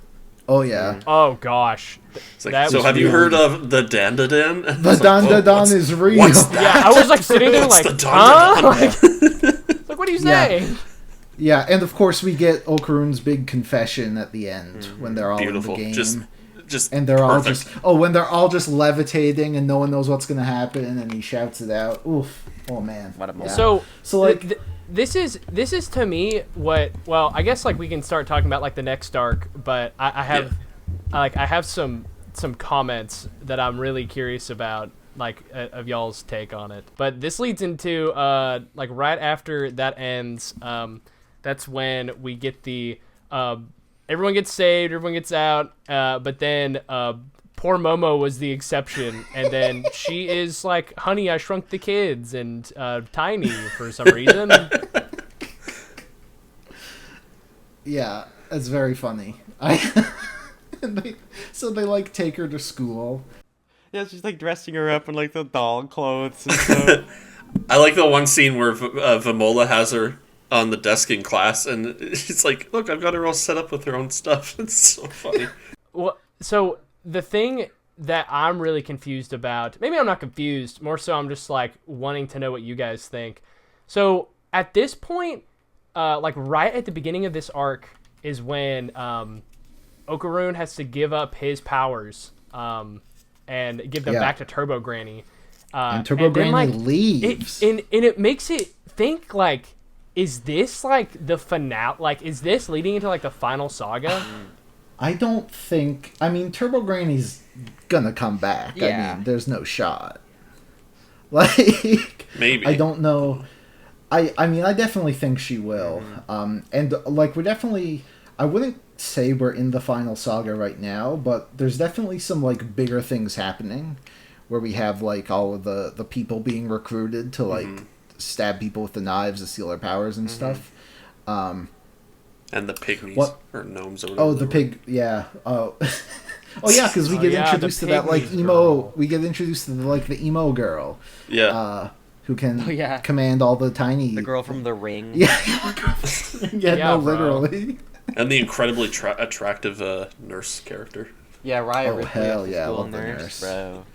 Oh yeah. Oh gosh. It's like, That so was have you really- heard of the Dandadan? And The it's like, whoa, Dan what's- is real. What's that? Yeah, I was like sitting there What's like, the huh? Dandadan? Like, what are you Yeah. saying? Yeah, and of course we get Okarun's big confession at the end when they're all Beautiful. in the game. Just And they're all perfect. just when they're all just levitating and no one knows what's gonna happen and he shouts it out. Oof. Oh man. What a moment. So like this is to me what, well, I guess like we can start talking about like the next arc, but I have I have some comments that I'm really curious about, like of y'all's take on it. But this leads into like right after that ends, that's when we get the everyone gets saved, everyone gets out, but then poor Momo was the exception, and then she is like, Honey, I Shrunk the Kids, and tiny for some reason. yeah, it's very funny. So they like take her to school. Yeah, she's like dressing her up in like the doll clothes and stuff. I like the one scene where Vimola has her on the desk in class, and it's like, look, I've got her all set up with her own stuff. It's so funny. Well, so the thing that I'm really confused about, maybe I'm not confused, more so I'm just like wanting to know what you guys think. So at this point, like right at the beginning of this arc is when Okarun has to give up his powers and give them Yeah. back to Turbo Granny. And Turbo then, Granny like, leaves. and it makes it think like, is this like the finale? Like, is this leading into like the final saga? I don't think. I mean, Turbo Granny's gonna come back. Yeah. I mean, there's no shot. Like, Maybe. I don't know. I mean, I definitely think she will. And like, we're definitely. I wouldn't say we're in the final saga right now, but there's definitely some like bigger things happening, where we have like all of the people being recruited to like stab people with the knives to steal their powers and stuff. And the pygmies What? or gnomes or whatever. Oh, the they were. pig. Yeah. Oh. Oh yeah, because we get yeah, introduced the to that like pygmies emo. girl. We get introduced to the emo girl, Yeah. who can Oh, yeah. command all the tiny. The girl from The Ring. Yeah. Yeah. Yeah, No, bro. literally. And the incredibly attractive nurse character. Yeah, Raya Oh, Ripley hell off the yeah, I school love the nurse, nurse. bro.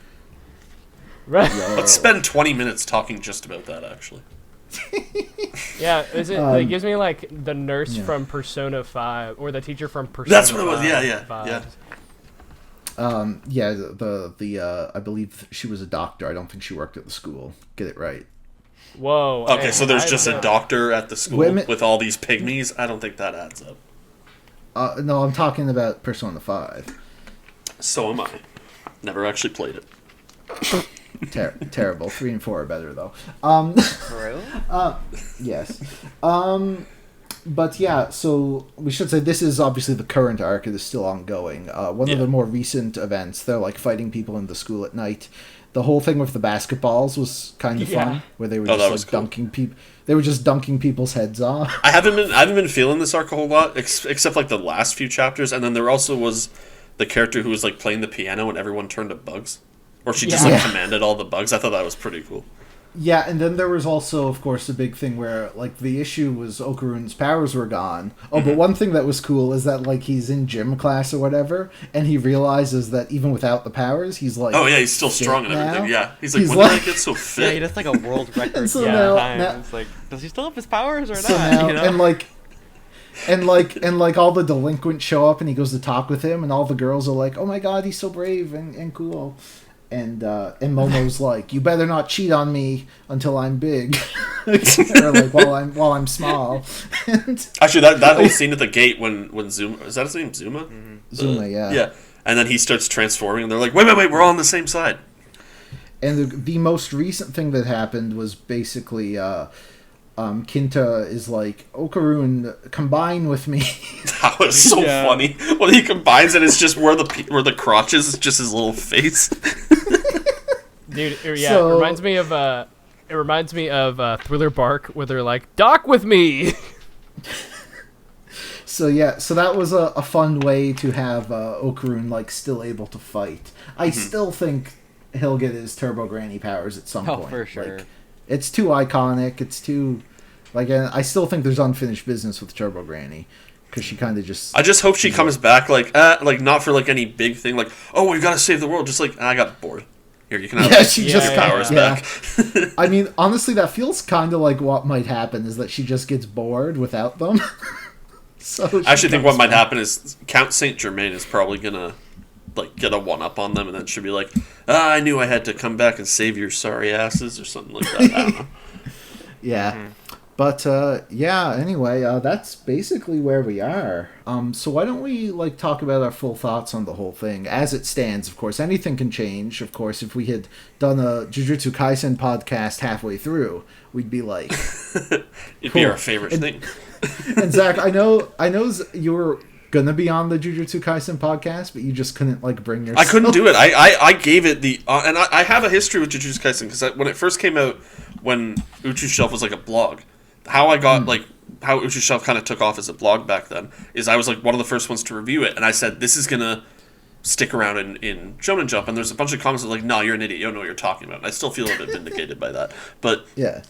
Right? Let's spend 20 minutes talking just about that, actually. Yeah, is it? It gives me like the nurse yeah. from Persona 5 or the teacher from Persona. That's what it was. 5 Yeah, yeah, vibes. yeah. Yeah. The I believe she was a doctor. I don't think she worked at the school. Get it right. Whoa. Okay, hey, so there's I- just a doctor at the school Women- with all these pygmies. I don't think that adds up. No, I'm talking about Persona 5. So am I. Never actually played it. Terrible. 3 and 4 are better though. Bro? Yes. But yeah, so we should say this is obviously the current arc. It is still ongoing. One of Yeah. the more recent events, they're like fighting people in the school at night. The whole thing with the basketballs was kind of Yeah. fun, where they were Oh, just that like was cool. dunking people. They were just dunking people's heads off. I haven't been feeling this arc a whole lot, except like the last few chapters, and then there also was the character who was like playing the piano and everyone turned to bugs, or she just Yeah. like Yeah. commanded all the bugs. I thought that was pretty cool. Yeah, and then there was also, of course, a big thing where, like, the issue was Okarun's powers were gone. Oh, but one thing that was cool is that, like, he's in gym class or whatever, and he realizes that even without the powers, he's, like... Oh, yeah, he's still strong and now. everything, yeah. He's like, He's when like- did I get so fit? Yeah, he does like a world record. So yeah, now- time. now- It's like, does he still have his powers or So not? now, you know? and all the delinquents show up, and he goes to talk with him, and all the girls are like, "Oh my god, he's so brave and cool," and Momo's like, "You better not cheat on me until I'm big," or like while I'm small. And Actually, that whole scene at the gate when Zuma... Is that his name? Zuma? Zuma, yeah. Yeah. And then he starts transforming, and they're like, wait, we're all on the same side. And the most recent thing that happened was basically Kinta is like, Okarun, combine with me. That was so funny. When he combines it, it's just where the crotch is, it's just his little face. Dude, So- it reminds me of Thriller Bark, where they're like, "Dock with me." So yeah, so that was a fun way to have Okarun like still able to fight. I still think he'll get his Turbo Granny powers at some Oh, point. for sure. Like, it's too iconic. It's too like, and I still think there's unfinished business with Turbo Granny because she kind of just. I just hope she comes back, like not for like any big thing, like, oh, we've got to save the world. Just like, I got bored. Here, you can have Yeah, she just yeah, powers yeah. back. I mean, honestly, that feels kind of like what might happen is that she just gets bored without them. So I actually think what comes might back. happen is Count Saint Germain is probably gonna like get a one up on them, and then she'll be like, I knew I had to come back and save your sorry asses or something like that. I don't know. Yeah. But yeah, anyway, that's basically where we are. So why don't we like talk about our full thoughts on the whole thing as it stands? Of course, anything can change. Of course, if we had done a Jujutsu Kaisen podcast halfway through, we'd be like, It'd be Cool. our favorite thing. and Zach, I know you were gonna be on the Jujutsu Kaisen podcast, but you just couldn't like bring yourself. I couldn't do it. I gave it the and I have a history with Jujutsu Kaisen because when it first came out, when Uchu Shelf was like a blog, how I got like how Uchu Shelf kind of took off as a blog back then is I was like one of the first ones to review it, and I said this is gonna stick around in Shonen Jump, and there's a bunch of comments that were like, no, you're an idiot, you don't know what you're talking about. And I still feel a bit vindicated by that, but Yeah.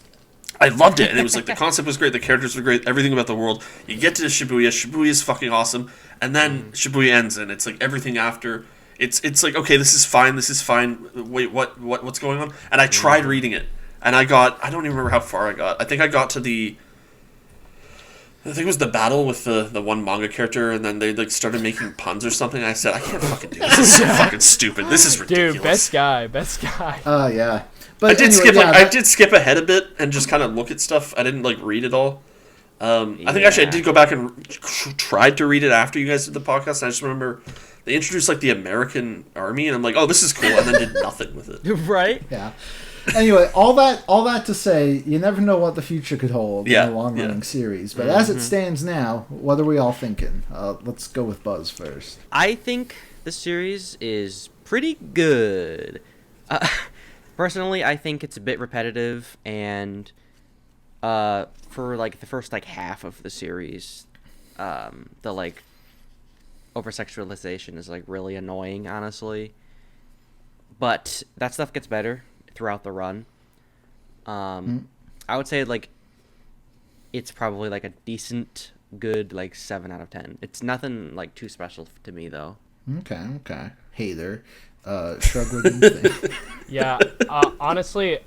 I loved it, and it was like the concept was great, the characters were great, everything about the world. You get to Shibuya, Shibuya is fucking awesome, and then Shibuya ends, and it's like everything after. It's like, okay, this is fine. Wait, what's going on? And I tried reading it, and I don't even remember how far I got. I think it was the battle with the one manga character, and then they like started making puns or something. I said, I can't fucking do this. This is so fucking stupid. This is ridiculous. Dude, best guy. Yeah. But I did anyway, skip yeah, I did skip ahead a bit and just kind of look at stuff. I didn't like read it all. I think actually I did go back and tried to read it after you guys did the podcast. And I just remember they introduced like the American Army, and I'm like, oh, this is cool, and then did nothing with it. Right? Yeah. Anyway, all that to say, you never know what the future could hold Yeah, in a long-running yeah. series. But as it stands now, what are we all thinking? Let's go with Buzz first. I think the series is pretty good. Personally, I think it's a bit repetitive, and for like the first like half of the series, the like over sexualization is like really annoying, honestly. But that stuff gets better throughout the run. I would say like it's probably like a decent, good like 7 out of 10. It's nothing like too special to me though. Okay. Hater. Shrug, what do you think? Yeah, honestly,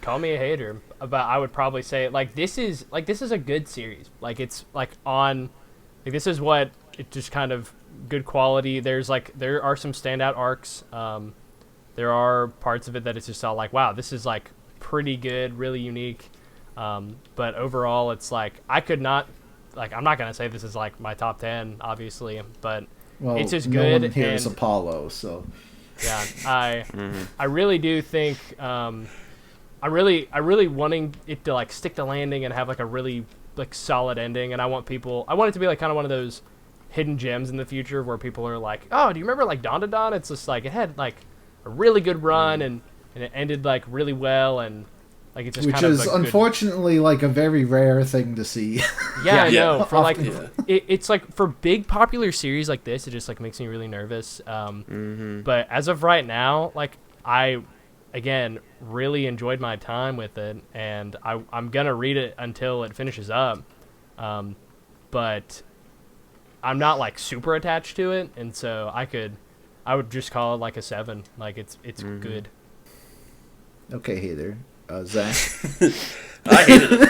call me a hater, but I would probably say this is a good series. Like it's like on, like this is what it just kind of good quality. There are some standout arcs. There are parts of it that it's just all like, wow, this is like pretty good, really unique. But overall, it's like I could not, like I'm not gonna say this is like my top 10, obviously, but Well, it's just no good. one here is and- Apollo, so yeah, I really do think I really wanting it to like stick the landing and have like a really like solid ending, and I want it to be like kind of one of those hidden gems in the future where people are like, oh, do you remember like Don? It's just like it had like a really good run and it ended like really well, and like it's just which kind of is like, good. unfortunately like a very rare thing to see. Yeah, I Yeah. know. For like, Yeah. it's like for big popular series like this, it just like makes me really nervous. But as of right now, like I again, really enjoyed my time with it, and I'm gonna read it until it finishes up. But I'm not like super attached to it, and so I would just call it like a 7. Like it's good. Okay, hater. Zach. I hated it.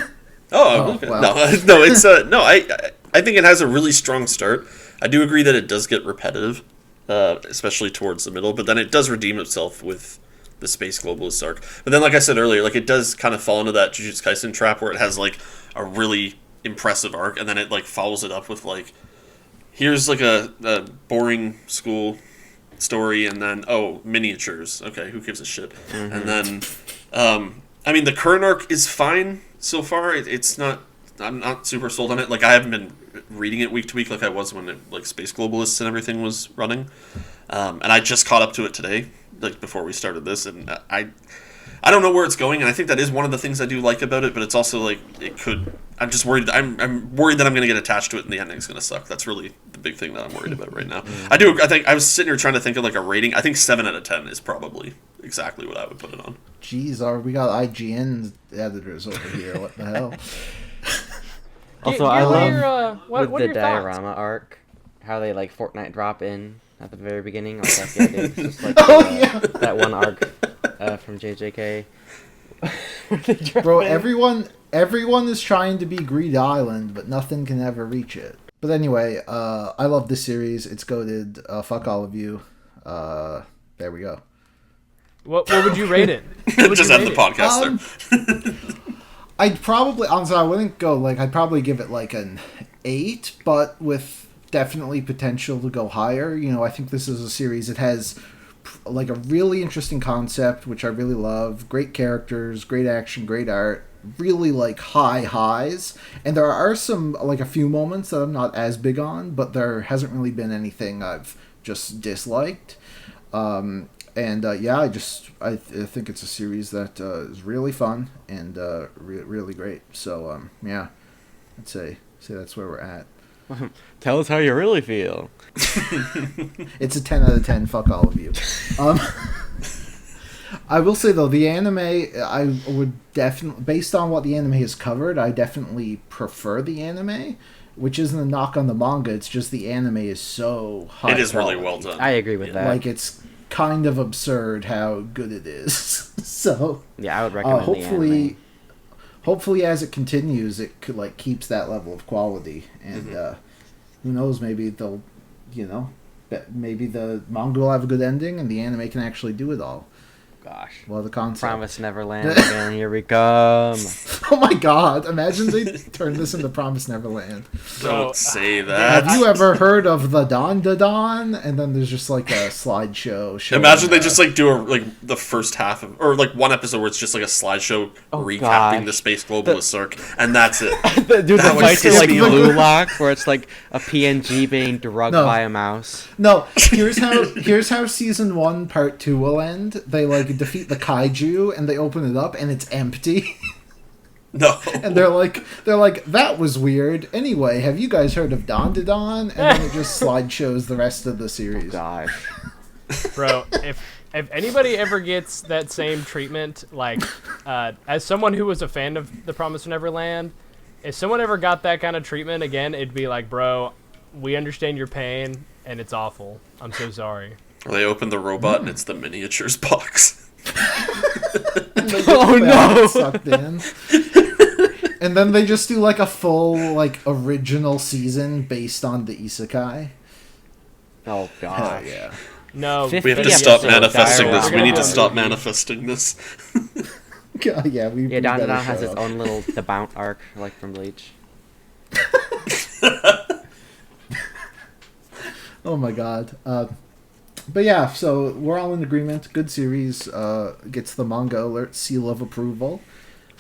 Oh, okay. wow. No, it's no. I think it has a really strong start. I do agree that it does get repetitive, especially towards the middle, but then it does redeem itself with the space globalist arc. But then, like I said earlier, like it does kind of fall into that Jujutsu Kaisen trap where it has like a really impressive arc, and then it like follows it up with like, here's like a boring school story, and then miniatures. Okay, who gives a shit? Mm-hmm. And then, I mean, the current arc is fine so far. It's not. I'm not super sold on it. Like I haven't been reading it week to week like I was when like Space Globalists and everything was running, and I just caught up to it today, like before we started this, and I don't know where it's going, and I think that is one of the things I do like about it. But it's also like it could. I'm just worried. I'm worried that I'm going to get attached to it, and the ending's going to suck. That's really the big thing that I'm worried about right now. I think I was sitting here trying to think of like a rating. I think 7 out of 10 is probably exactly what I would put it on. Jeez, we got IGN editors over here. What the hell? Also, I love with the diorama arc, how they like Fortnite drop in at the very beginning. Like, it's just like that one arc from JJK. Bro, everyone is trying to be Greed Island, but nothing can ever reach it. But anyway, I love this series. It's goated. Fuck all of you. There we go. What would you rate it? Just end the podcast there. I'd probably, honestly, I wouldn't go, like, I'd probably give it, like, an 8, but with definitely potential to go higher. You know, I think this is a series that has, like, a really interesting concept, which I really love. Great characters, great action, great art, really, like, high highs. And there are some, like, a few moments that I'm not as big on, but there hasn't really been anything I've just disliked. I think it's a series that is really fun and really great. So, I'd say that's where we're at. Tell us how you really feel. It's a 10 out of 10. Fuck all of you. I will say, though, the anime, I would definitely, based on what the anime has covered, I definitely prefer the anime, which isn't a knock on the manga. It's just the anime is so high It is quality. really well done. I agree with that. Like, it's kind of absurd how good it is. So yeah, I would recommend the anime. Hopefully as it continues it could like keeps that level of quality, and who knows, maybe they'll, maybe the manga will have a good ending and the anime can actually do it all. Gosh. Well, the concept. Promise Neverland again, here we come. Oh my god, imagine they turn this into Promise Neverland. Don't say that. Have you ever heard of the Don Da Don? And then there's just like a slideshow showing, Imagine they just like do the first half of, or like one episode where it's just like a slideshow recapping the Space Globalist arc, and that's it. Dude, the fights are like me Blue Lock, where it's like a PNG being drugged by a mouse. No, here's how season 1 part 2 will end. They like defeat the kaiju and they open it up and it's empty. No. And they're like that was weird. Anyway, have you guys heard of Don Da Don? And then it just slideshows the rest of the series. Gosh. Bro, if anybody ever gets that same treatment, like as someone who was a fan of The Promised Neverland, if someone ever got that kind of treatment again, it'd be like, bro, we understand your pain and it's awful. I'm so sorry. Or they open the robot and it's the miniatures box. Oh no! Sucked in. And then they just do like a full like original season based on the isekai. Oh god. Yeah. No, We have to stop manifesting this. We need to stop manifesting this. Yeah, Don Da Don has its own little The Bount arc, like from Bleach. Oh my god. But yeah, so we're all in agreement. Good series. Gets the manga alert seal of approval.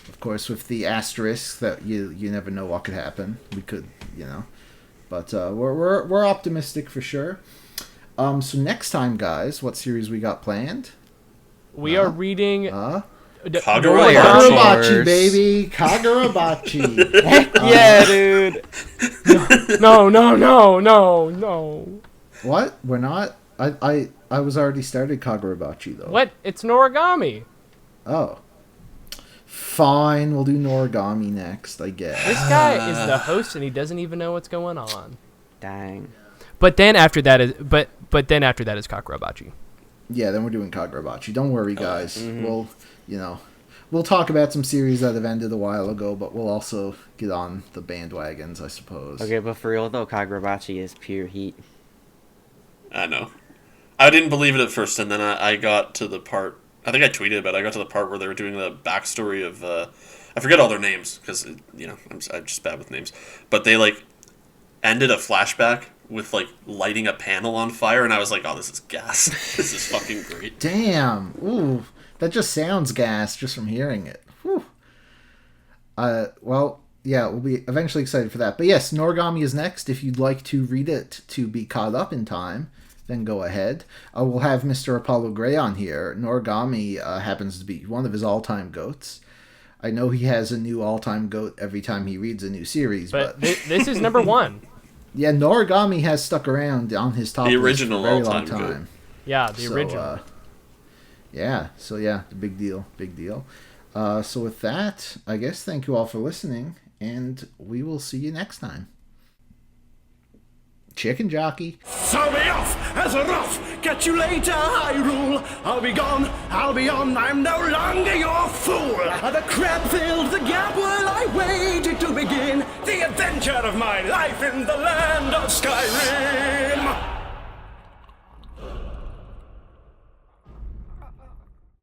Of course, with the asterisk that you never know what could happen. We could, but we're optimistic for sure. So next time, guys, what series we got planned? We are reading. Kagurabachi, baby, Kagurabachi. Heck yeah, dude. No. What? We're not. I was already started Kagurabachi though. What? It's Noragami. Oh. Fine, we'll do Noragami next, I guess. This guy is the host and he doesn't even know what's going on. Dang. But then after that is then after that is Kakurabachi. Yeah, then we're doing Kagurabachi. Don't worry, guys. We'll talk about some series that have ended a while ago, but we'll also get on the bandwagons, I suppose. Okay, but for real though, Kagurabachi is pure heat. I know. I didn't believe it at first, and then I got to the part. I think I tweeted about it. I got to the part where they were doing the backstory of. I forget all their names because I'm just bad with names. But they like ended a flashback with like lighting a panel on fire, and I was like, "Oh, this is gas. This is fucking great." Damn. Ooh, that just sounds gas just from hearing it. Whew. Well, yeah, we'll be eventually excited for that. But yes, Noragami is next. If you'd like to read it to be caught up in time, then go ahead. We'll have Mr. Apollo Gray on here. Noragami happens to be one of his all-time goats. I know he has a new all-time goat every time he reads a new series, but this is number 1. Yeah, Noragami has stuck around on his top The list for original a very long all-time goat. time. Yeah, the original. Big deal. So with that, I guess thank you all for listening, and we will see you next time. Chicken Jockey. So be off as a rough. Catch you later, Hyrule. I'll be gone, I'll be on. I'm no longer your fool. The crab filled the gap while I waited to begin the adventure of my life in the land of Skyrim.